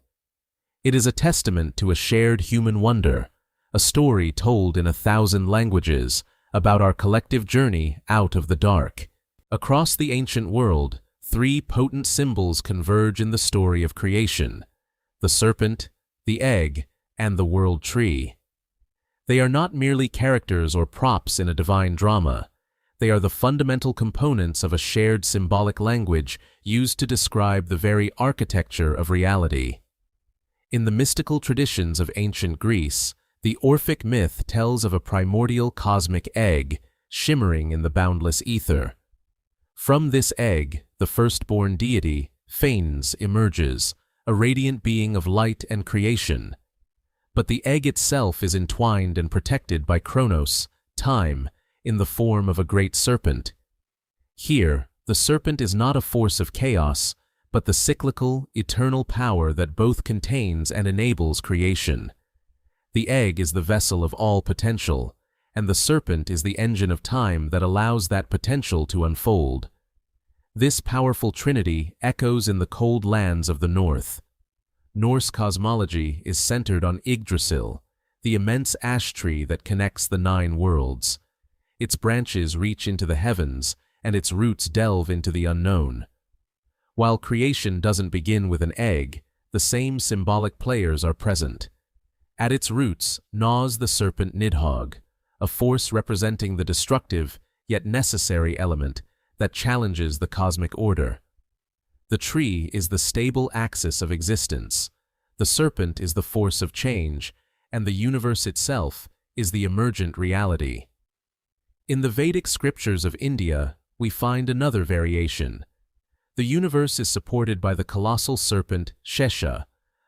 It is a testament to a shared human wonder, a story told in 1,000 languages about our collective journey out of the dark. Across the ancient world, 3 potent symbols converge in the story of creation: the serpent, the egg, and the world tree. They are not merely characters or props in a divine drama. They are the fundamental components of a shared symbolic language used to describe the very architecture of reality. In the mystical traditions of ancient Greece, the Orphic myth tells of a primordial cosmic egg shimmering in the boundless ether. From this egg, the firstborn deity, Phanes, emerges, a radiant being of light and creation. But the egg itself is entwined and protected by Chronos, time, in the form of a great serpent. Here, the serpent is not a force of chaos, but the cyclical, eternal power that both contains and enables creation. The egg is the vessel of all potential, and the serpent is the engine of time that allows that potential to unfold. This powerful trinity echoes in the cold lands of the north. Norse cosmology is centered on Yggdrasil, the immense ash tree that connects the 9 worlds. Its branches reach into the heavens, and its roots delve into the unknown. While creation doesn't begin with an egg, the same symbolic players are present. At its roots gnaws the serpent Nidhogg, a force representing the destructive, yet necessary element that challenges the cosmic order. The tree is the stable axis of existence, the serpent is the force of change, and the universe itself is the emergent reality. In the Vedic scriptures of India, we find another variation. The universe is supported by the colossal serpent Shesha,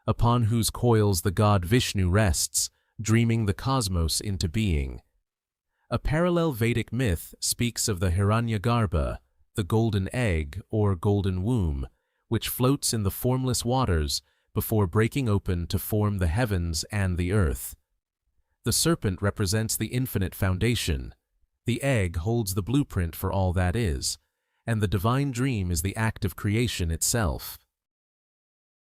upon whose coils the god Vishnu rests, dreaming the cosmos into being. A parallel Vedic myth speaks of the Hiranyagarbha, the golden egg or golden womb, which floats in the formless waters before breaking open to form the heavens and the earth. The serpent represents the infinite foundation. The egg holds the blueprint for all that is, and the divine dream is the act of creation itself.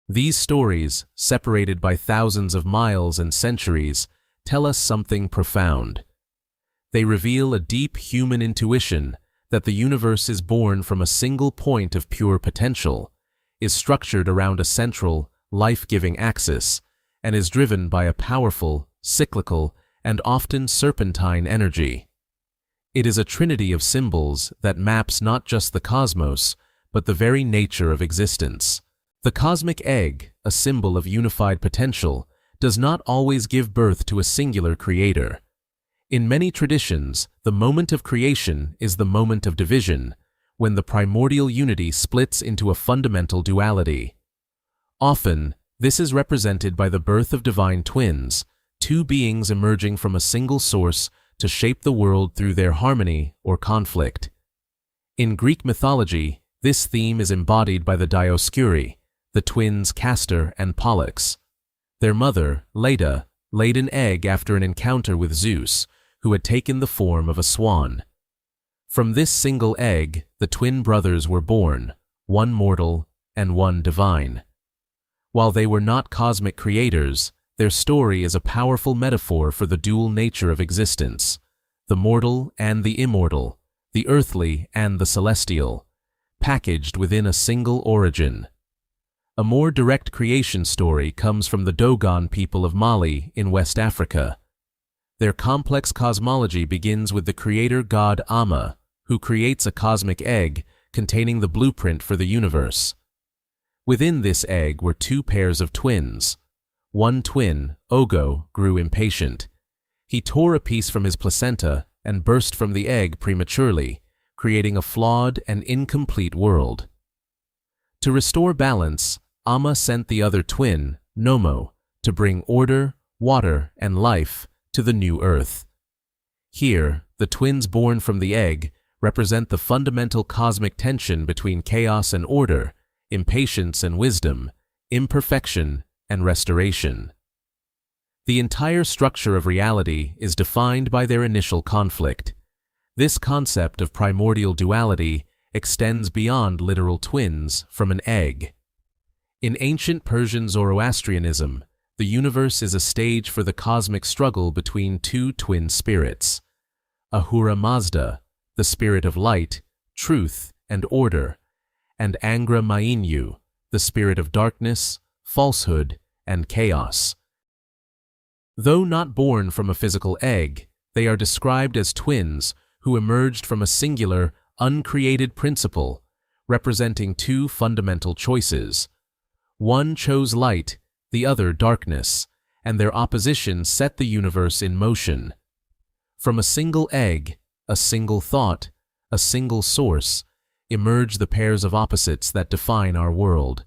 These stories, separated by thousands of miles and centuries, tell us something profound. They reveal a deep human intuition that the universe is born from a single point of pure potential, is structured around a central, life-giving axis, and is driven by a powerful, cyclical, and often serpentine energy. It is a trinity of symbols that maps not just the cosmos, but the very nature of existence. The cosmic egg, a symbol of unified potential, does not always give birth to a singular creator. In many traditions, the moment of creation is the moment of division, when the primordial unity splits into a fundamental duality. Often, this is represented by the birth of divine twins, 2 beings emerging from a single source to shape the world through their harmony or conflict. In Greek mythology, this theme is embodied by the Dioscuri, the twins Castor and Pollux. Their mother, Leda, laid an egg after an encounter with Zeus, who had taken the form of a swan. From this single egg, the twin brothers were born, one mortal and one divine. While they were not cosmic creators, their story is a powerful metaphor for the dual nature of existence, the mortal and the immortal, the earthly and the celestial, packaged within a single origin. A more direct creation story comes from the Dogon people of Mali in West Africa. Their complex cosmology begins with the creator god Amma, who creates a cosmic egg containing the blueprint for the universe. Within this egg were two pairs of twins. One twin, Ogo, grew impatient. He tore a piece from his placenta and burst from the egg prematurely, creating a flawed and incomplete world. To restore balance, Amma sent the other twin, Nomo, to bring order, water, and life to the new earth. Here, the twins born from the egg represent the fundamental cosmic tension between chaos and order, impatience and wisdom, imperfection and restoration. The entire structure of reality is defined by their initial conflict. This concept of primordial duality extends beyond literal twins from an egg. In ancient Persian Zoroastrianism, the universe is a stage for the cosmic struggle between two twin spirits. Ahura Mazda, the spirit of light, truth, and order, and Angra Mainyu, the spirit of darkness, falsehood, and chaos. Though not born from a physical egg, they are described as twins who emerged from a singular, uncreated principle, representing two fundamental choices. One chose light, the other darkness, and their opposition set the universe in motion. From a single egg, a single thought, a single source, emerge the pairs of opposites that define our world: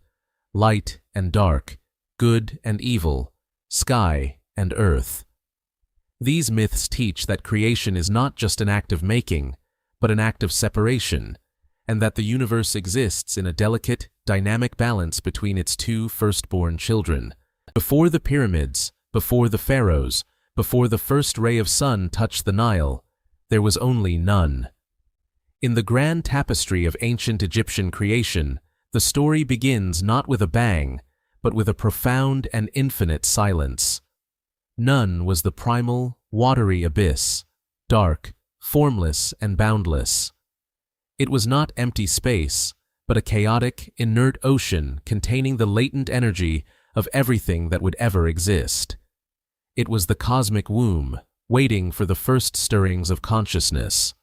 light and dark, good and evil, sky and earth. These myths teach that creation is not just an act of making, but an act of separation, and that the universe exists in a delicate, dynamic balance between its two firstborn children. Before the pyramids, before the pharaohs, before the first ray of sun touched the Nile, there was only none. In the grand tapestry of ancient Egyptian creation, the story begins not with a bang, but with a profound and infinite silence. None was the primal, watery abyss, dark, formless, and boundless. It was not empty space, but a chaotic, inert ocean containing the latent energy of everything that would ever exist. It was the cosmic womb, waiting for the first stirrings of consciousness.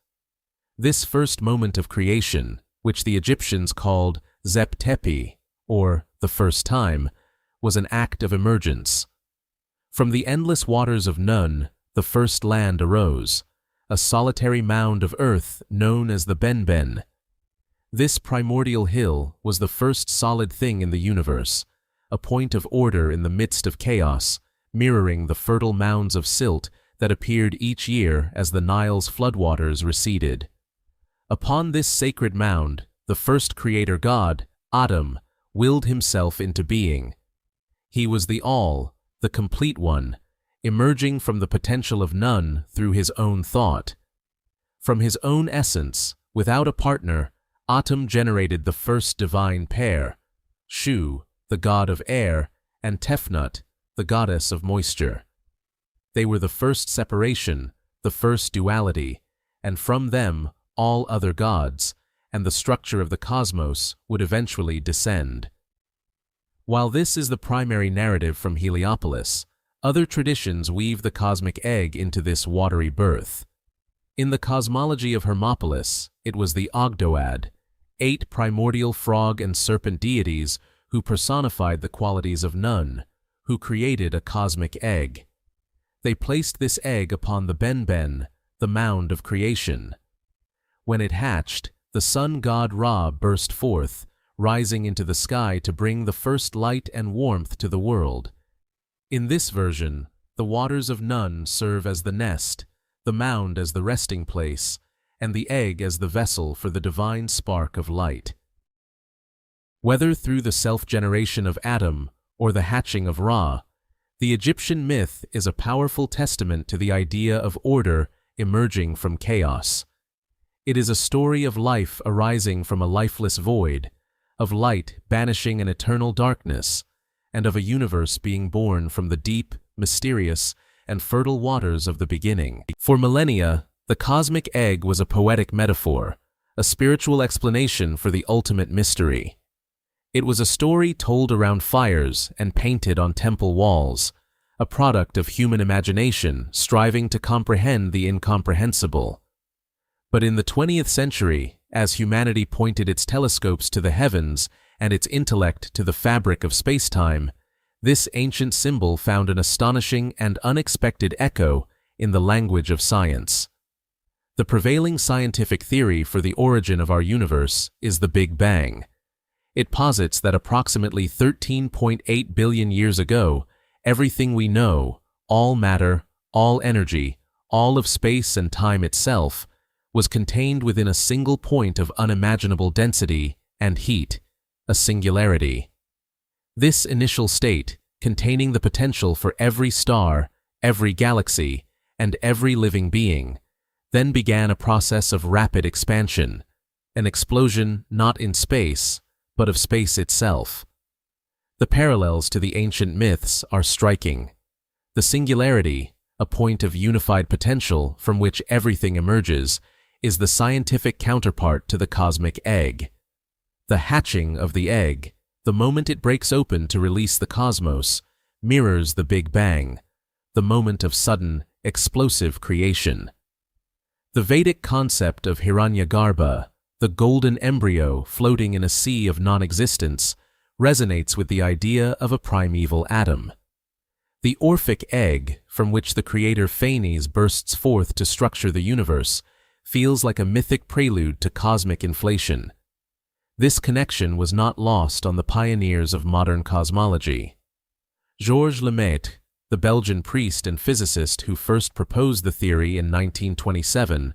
This first moment of creation, which the Egyptians called Zep Tepi, or the first time, was an act of emergence. From the endless waters of Nun, the first land arose, a solitary mound of earth known as the Benben. This primordial hill was the first solid thing in the universe, a point of order in the midst of chaos, mirroring the fertile mounds of silt that appeared each year as the Nile's floodwaters receded. Upon this sacred mound, the first creator god, Adam, willed himself into being. He was the all, the complete one, emerging from the potential of none through his own thought. From his own essence, without a partner, Atum generated the first divine pair, Shu, the god of air, and Tefnut, the goddess of moisture. They were the first separation, the first duality, and from them all other gods, and the structure of the cosmos would eventually descend. While this is the primary narrative from Heliopolis, other traditions weave the cosmic egg into this watery birth. In the cosmology of Hermopolis, it was the Ogdoad, 8 primordial frog and serpent deities who personified the qualities of Nun, who created a cosmic egg. They placed this egg upon the Benben, the mound of creation. When it hatched, the sun god Ra burst forth, rising into the sky to bring the first light and warmth to the world. In this version, the waters of Nun serve as the nest, the mound as the resting place, and the egg as the vessel for the divine spark of light. Whether through the self-generation of Adam or the hatching of Ra, the Egyptian myth is a powerful testament to the idea of order emerging from chaos. It is a story of life arising from a lifeless void, of light banishing an eternal darkness, and of a universe being born from the deep, mysterious, and fertile waters of the beginning. For millennia, The cosmic egg was a poetic metaphor, a spiritual explanation for the ultimate mystery. It was a story told around fires and painted on temple walls, a product of human imagination striving to comprehend the incomprehensible. But in the 20th century, as humanity pointed its telescopes to the heavens and its intellect to the fabric of space-time, this ancient symbol found an astonishing and unexpected echo in the language of science. The prevailing scientific theory for the origin of our universe is the Big Bang. It posits that approximately 13.8 billion years ago, everything we know, all matter, all energy, all of space and time itself, was contained within a single point of unimaginable density and heat, a singularity. This initial state, containing the potential for every star, every galaxy, and every living being, then began a process of rapid expansion, an explosion not in space, but of space itself. The parallels to the ancient myths are striking. The singularity, a point of unified potential from which everything emerges, is the scientific counterpart to the cosmic egg. The hatching of the egg, the moment it breaks open to release the cosmos, mirrors the Big Bang, the moment of sudden, explosive creation. The Vedic concept of Hiranyagarbha, the golden embryo floating in a sea of non-existence, resonates with the idea of a primeval atom. The Orphic egg, from which the creator Phanes bursts forth to structure the universe, feels like a mythic prelude to cosmic inflation. This connection was not lost on the pioneers of modern cosmology. Georges Lemaitre, the Belgian priest and physicist who first proposed the theory in 1927,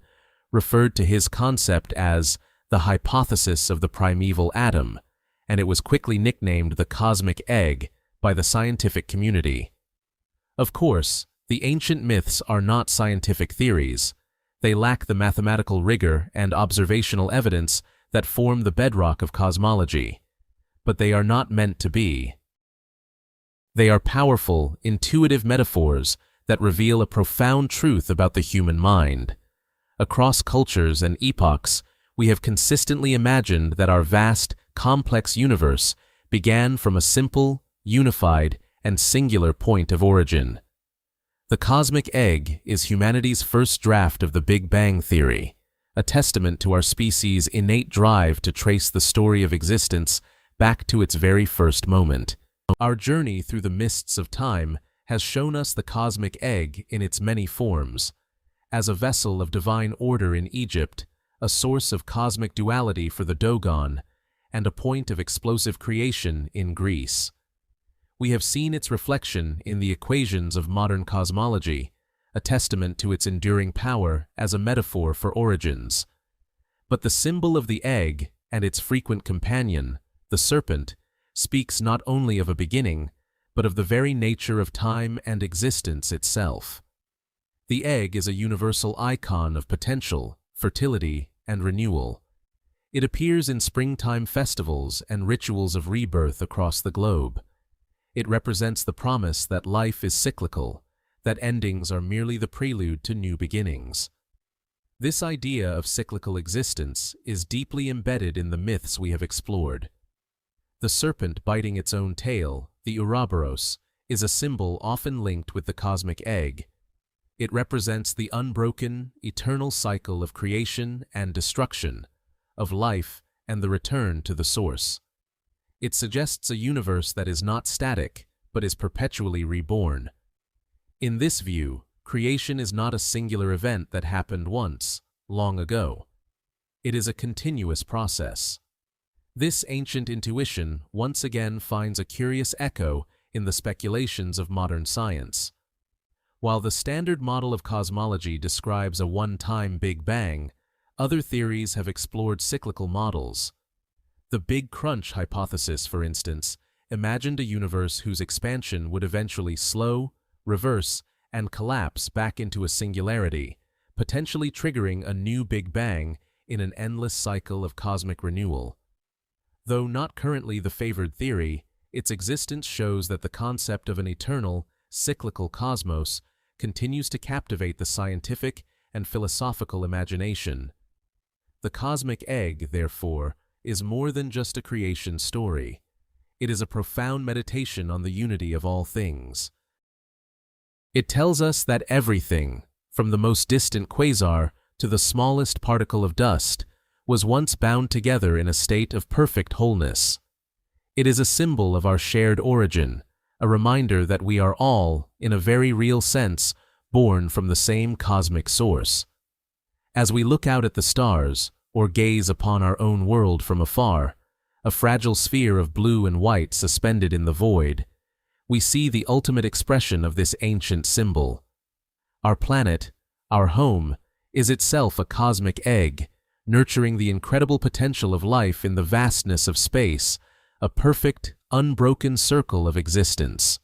referred to his concept as the hypothesis of the primeval atom, and it was quickly nicknamed the cosmic egg by the scientific community. Of course, the ancient myths are not scientific theories. They lack the mathematical rigor and observational evidence that form the bedrock of cosmology. But they are not meant to be. They are powerful, intuitive metaphors that reveal a profound truth about the human mind. Across cultures and epochs, we have consistently imagined that our vast, complex universe began from a simple, unified, and singular point of origin. The cosmic egg is humanity's first draft of the Big Bang theory, a testament to our species' innate drive to trace the story of existence back to its very first moment. Our journey through the mists of time has shown us the cosmic egg in its many forms, as a vessel of divine order in Egypt, a source of cosmic duality for the Dogon, and a point of explosive creation in Greece. We have seen its reflection in the equations of modern cosmology, a testament to its enduring power as a metaphor for origins. But the symbol of the egg and its frequent companion, the serpent, speaks not only of a beginning, but of the very nature of time and existence itself. The egg is a universal icon of potential, fertility, and renewal. It appears in springtime festivals and rituals of rebirth across the globe. It represents the promise that life is cyclical, that endings are merely the prelude to new beginnings. This idea of cyclical existence is deeply embedded in the myths we have explored. The serpent biting its own tail, the Ouroboros, is a symbol often linked with the cosmic egg. It represents the unbroken, eternal cycle of creation and destruction, of life and the return to the source. It suggests a universe that is not static, but is perpetually reborn. In this view, creation is not a singular event that happened once, long ago. It is a continuous process. This ancient intuition once again finds a curious echo in the speculations of modern science. While the standard model of cosmology describes a one-time Big Bang, other theories have explored cyclical models. The Big Crunch hypothesis, for instance, imagined a universe whose expansion would eventually slow, reverse, and collapse back into a singularity, potentially triggering a new Big Bang in an endless cycle of cosmic renewal. Though not currently the favored theory, its existence shows that the concept of an eternal, cyclical cosmos continues to captivate the scientific and philosophical imagination. The cosmic egg, therefore, is more than just a creation story. It is a profound meditation on the unity of all things. It tells us that everything, from the most distant quasar to the smallest particle of dust, was once bound together in a state of perfect wholeness. It is a symbol of our shared origin, a reminder that we are all, in a very real sense, born from the same cosmic source. As we look out at the stars, or gaze upon our own world from afar, a fragile sphere of blue and white suspended in the void, we see the ultimate expression of this ancient symbol. Our planet, our home, is itself a cosmic egg, nurturing the incredible potential of life in the vastness of space, a perfect, unbroken circle of existence.